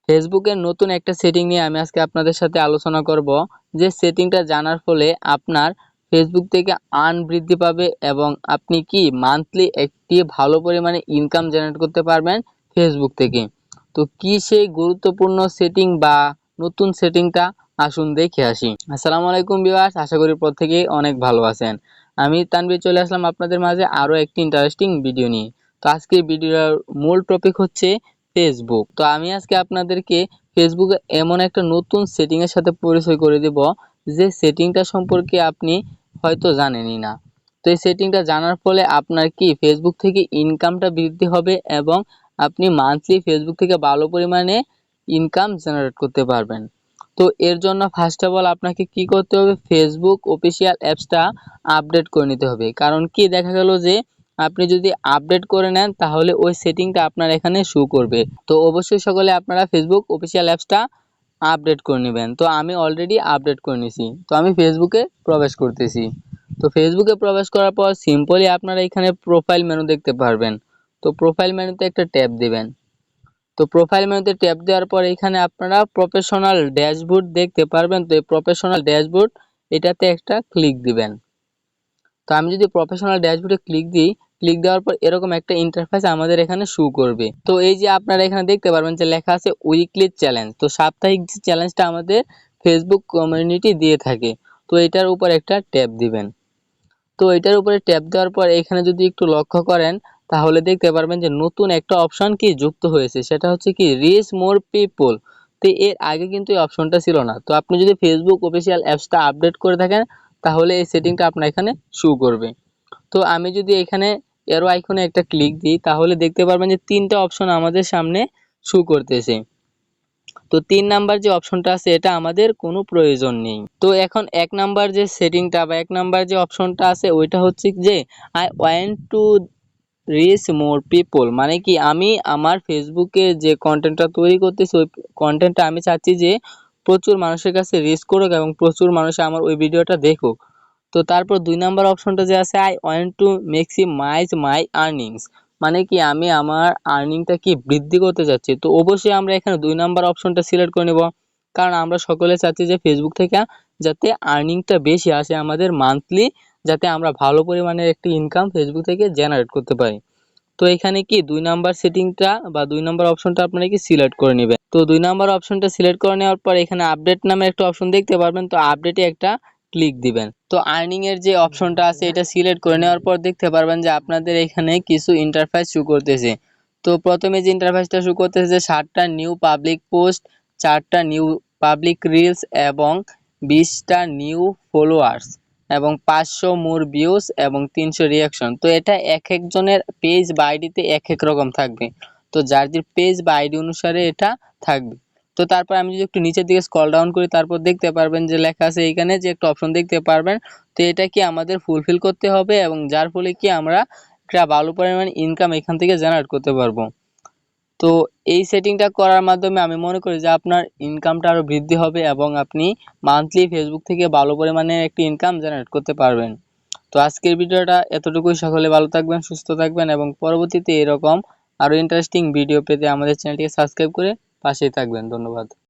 ফেসবুকের নতুন একটা সেটিং নিয়ে আমি আজকে আপনাদের সাথে আলোচনা করব, যে সেটিংটা জানার ফলে আপনার ফেসবুক থেকে আর্ন বৃদ্ধি পাবে এবং আপনি কি মান্থলি একটি ভালো পরিমাণে ইনকাম জেনারেট করতে পারবেন ফেসবুক থেকে। তো কি সেই গুরুত্বপূর্ণ সেটিং বা নতুন সেটিংটা, আসুন দেখে আসি। আসসালামু আলাইকুম ভিউয়ার্স, আশা করি প্রত্যেকেই অনেক ভালো আছেন। আমি তানভীর চলে আসলাম আপনাদের মাঝে আরো একটি ইন্টারেস্টিং ভিডিও নিয়ে। তো আজকের ভিডিওর মূল টপিক হচ্ছে ফেসবুক। তো আমি আজকে আপনাদেরকে ফেসবুকে এমন একটা নতুন সেটিং এর সাথে পরিচয় করে দেব, যে সেটিংটা সম্পর্কে আপনি হয়তো জানেনই না। তো এই সেটিংটা জানার ফলে আপনার কি ফেসবুক থেকে ইনকামটা বৃদ্ধি হবে এবং আপনি মান্থলি ফেসবুক থেকে ভালো পরিমাণে ইনকাম জেনারেট করতে পারবেন। তো এর জন্য ফার্স্ট অফ অল আপনাকে কি করতে হবে, ফেসবুক অফিসিয়াল অ্যাপসটা আপডেট করে নিতে হবে। কারণ কি দেখা গেল যে আপনি যদি আপডেট করে নেন তাহলে ওই সেটিংটা আপনার এখানে শো করবে। তো অবশ্যই সকলে আপনারা ফেসবুক অফিসিয়াল অ্যাপসটা আপডেট করে নেবেন। তো আমি অলরেডি আপডেট করে নিয়েছি। তো আমি ফেসবুকে প্রবেশ করতেছি। তো ফেসবুকে প্রবেশ করার পর সিম্পলি আপনারা এখানে প্রোফাইল মেনু দেখতে পারবেন। তো প্রোফাইল মেনুতে একটা ট্যাপ দিবেন। তো প্রোফাইল মেনুতে ট্যাপ দেওয়ার পর এখানে আপনারা প্রফেশনাল ড্যাশবোর্ড দেখতে পারবেন। তো এই প্রফেশনাল ড্যাশবোর্ড এটাতে একটা ক্লিক দিবেন। তো আমি যদি প্রফেশনাল ড্যাশবোর্ডে ক্লিক দিই, ক্লিক দেওয়ার পর এরকম একটা ইন্টারফেস আমাদের এখানে শো করবে। তো এই যে আপনারা এখানে দেখতে পারবেন যে লেখা আছে উইকলি চ্যালেঞ্জ। তো সাপ্তাহিক যে চ্যালেঞ্জটা আমাদের ফেসবুক কমিউনিটি দিয়ে থাকে, তো এটার উপর একটা ট্যাপ দিবেন। তো এটার উপরে ট্যাপ দেওয়ার পর এখানে যদি একটু লক্ষ্য করেন তাহলে দেখতে পারবেন যে নতুন একটা অপশন কি যুক্ত হয়েছে, সেটা হচ্ছে কি রিচ মোর পিপল। তো এর আগে কিন্তু এই অপশনটা ছিল না। তো আপনি যদি ফেসবুক অফিসিয়াল অ্যাপসটা আপডেট করে থাকেন তাহলে এই সেটিংটা আপনার এখানে শো করবে। তো আমি যদি এখানে এরো আইকনে একটা ক্লিক দিই তাহলে দেখতে পারবেন যে তিনটা অপশন আমাদের সামনে শো করতেছে। তো 3 নাম্বার যে অপশনটা আছে এটা আমাদের কোনো প্রয়োজন নেই। তো এখন 1 নাম্বার যে সেটিংটা বা 1 নাম্বার যে অপশনটা আছে ওইটা হচ্ছে যে I want to reach more people, মানে কি আমি আমার ফেসবুকে যে কন্টেন্টটা তৈরি করতেছি ওই কন্টেন্টটা আমি চাচ্ছি যে প্রচুর মানুষের কাছে রিচ করুক এবং প্রচুর মানুষ আমার ওই ভিডিওটা দেখুক। তো তারপর 2 নাম্বার অপশনটা যে আছে I want to maximize my earnings, মানে কি আমি আমার আর্নিংটা কি বৃদ্ধি করতে চাচ্ছি। তো অবশ্যই আমরা এখানে 2 নাম্বার অপশনটা সিলেক্ট করে নেব, কারণ আমরা সকলে চাচ্ছি যে ফেসবুক থেকে যাতে আর্নিংটা বেশি আসে আমাদের মান্থলি, যাতে আমরা ভালো পরিমাণের একটি ইনকাম ফেসবুক থেকে জেনারেট করতে পারি। তো এখানে কি 2 নাম্বার সেটিংটা বা 2 নাম্বার অপশনটা আপনারা কি সিলেক্ট করে নেবেন। তো 2 নাম্বার অপশনটা সিলেক্ট করে নেওয়ার পর এখানে আপডেট নামে একটা অপশন দেখতে পারবেন। তো আপডেটে একটা ক্লিক দিবেন। তো আর্নিং এর যে অপশনটা আছে এটা সিলেক্ট করে নেওয়ার পর দেখতে পারবেন যে আপনাদের এখানে কিছু ইন্টারফেস শো করতেছে। তো প্রথমে যে ইন্টারফেসটা শো করতেছে যে 7টা নিউ পাবলিক পোস্ট, 4টা নিউ পাবলিক রিলস এবং 20টা নিউ ফলোয়ার্স এবং 500 মোর ভিউজ এবং 300 রিঅ্যাকশন। তো এটা এক একজনের পেজ বা আইডিতে এক এক রকম থাকবে। তো যার যে পেজ বা আইডি অনুসারে এটা থাকবে। তো তারপর আমি যদি একটু নিচের দিকে স্ক্রল ডাউন করি তারপর দেখতে পারবেন যে লেখা আছে এইখানে যে একটা অপশন দেখতে পারবেন। তো এটা কি আমাদের ফুলফিল করতে হবে এবং যার ফলে কি আমরা একটা ভালো পরিমাণ ইনকাম এখান থেকে জেনারেট করতে পারবো। তো এই সেটিংটা করার মাধ্যমে আমি মনে করি যে আপনার ইনকামটা আরো বৃদ্ধি হবে এবং আপনি মান্থলি ফেসবুক থেকে ভালো পরিমাণে একটি ইনকাম জেনারেট করতে পারবেন। তো আজকের ভিডিওটা এতটুকুই। সকলে ভালো থাকবেন, সুস্থ থাকবেন এবং পরবর্তীতে এরকম আরো ইন্টারেস্টিং ভিডিও পেতে আমাদের চ্যানেলটিকে সাবস্ক্রাইব করে পাশেই থাকবেন। ধন্যবাদ।